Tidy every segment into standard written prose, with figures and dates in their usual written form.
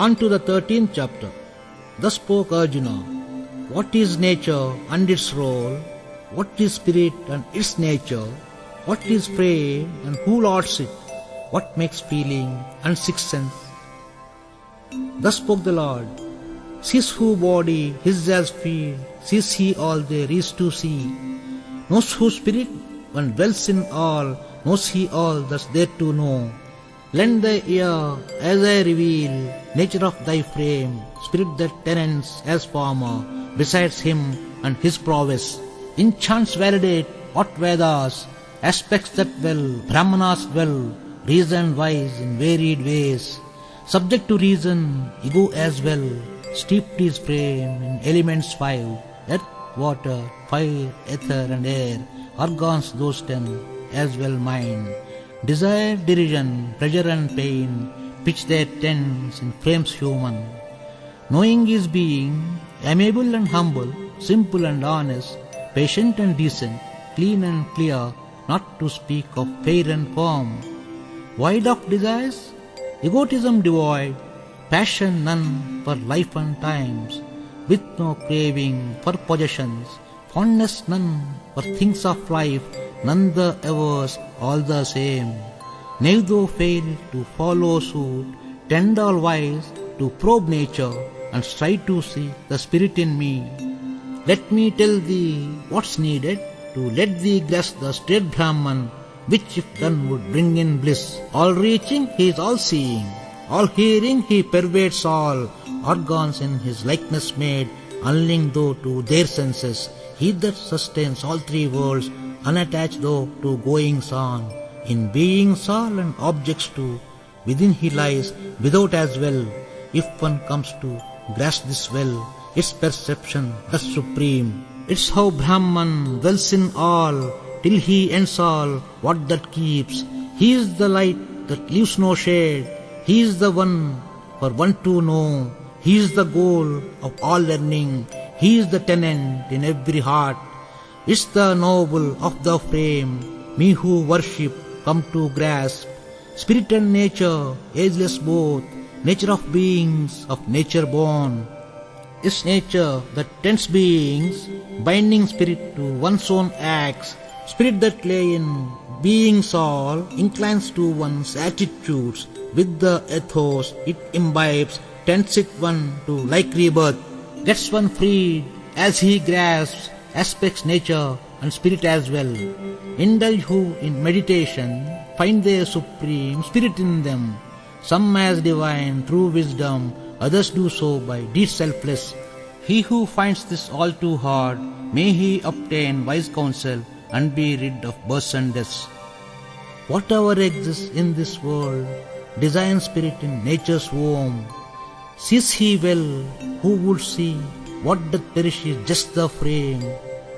On to the 13th chapter. Thus spoke Arjuna, what is nature and its role? What is spirit and its nature? What is frame and who lords it? What makes feeling and sixth sense? Thus spoke the Lord, sees who body his as field, sees he all there is to see, knows who spirit one dwells in all, knows he all that's there to know. Lend thy ear as I reveal nature of thy frame, spirit that tenants as former, besides him and his prowess. In chants validate what Vedas, aspects that well, Brahmanas dwell, reason wise in varied ways. Subject to reason, ego as well, steeped his frame in elements 5, earth, water, fire, ether and air, organs those 10, as well mind. Desire, derision, pleasure and pain, pitch their tents in frames human. Knowing is being, amiable and humble, simple and honest, patient and decent, clean and clear, not to speak of fair and firm. Void of desires, egotism devoid, passion none for life and times, with no craving for possessions, fondness none for things of life, none the evers, all the same. Neither fail to follow suit, tend all wise to probe nature, and strive to see the spirit in me. Let me tell thee what's needed to let thee grasp the straight Brahman, which if done would bring in bliss. All-reaching he is all-seeing, all-hearing he pervades all, organs in his likeness made, unlinked though to their senses, he that sustains all three worlds, unattached though to goings on, in beings all and objects too, within he lies, without as well. If one comes to grasp this well, its perception thus supreme, it's how Brahman dwells in all, till he ends all what that keeps. He is the light that leaves no shade, he is the one for one to know, he is the goal of all learning, he is the tenant in every heart. It's the noble of the frame, me who worship come to grasp. Spirit and nature, ageless both, nature of beings, of nature born. It's nature that tends beings, binding spirit to one's own acts. Spirit that lay in beings all, inclines to one's attitudes. With the ethos it imbibes, tends it one to like rebirth. Gets one freed as he grasps aspects nature and spirit as well. Indulge who in meditation find their supreme spirit in them. Some as divine through wisdom, others do so by deeds selfless. He who finds this all too hard, may he obtain wise counsel and be rid of births and deaths. Whatever exists in this world, design spirit in nature's womb. Sees he well, who would see what doth perish is just the frame,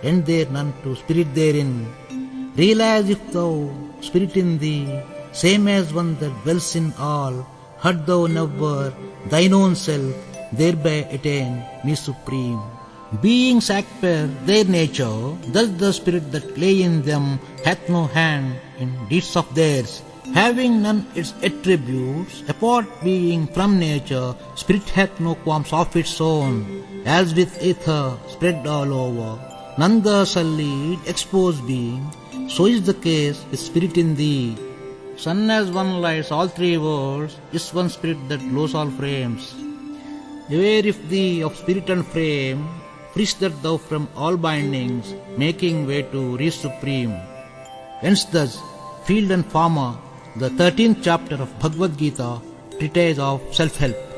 and there none to spirit therein. Realize if thou spirit in thee, same as one that dwells in all, hurt thou never thine own self, thereby attain me supreme. Beings act per their nature, thus the spirit that lay in them hath no hand in deeds of theirs. Having none its attributes, apart being from nature, spirit hath no qualms of its own, as with ether spread all over. None the sullied, exposed being, so is the case with spirit in thee. Sun as one lights all three worlds, is one spirit that glows all frames. Beware if thee of spirit and frame, freest that thou from all bindings, making way to reach supreme. Hence thus, field and farmer, the 13th chapter of Bhagavad-Gita, Treatise of Self-Help.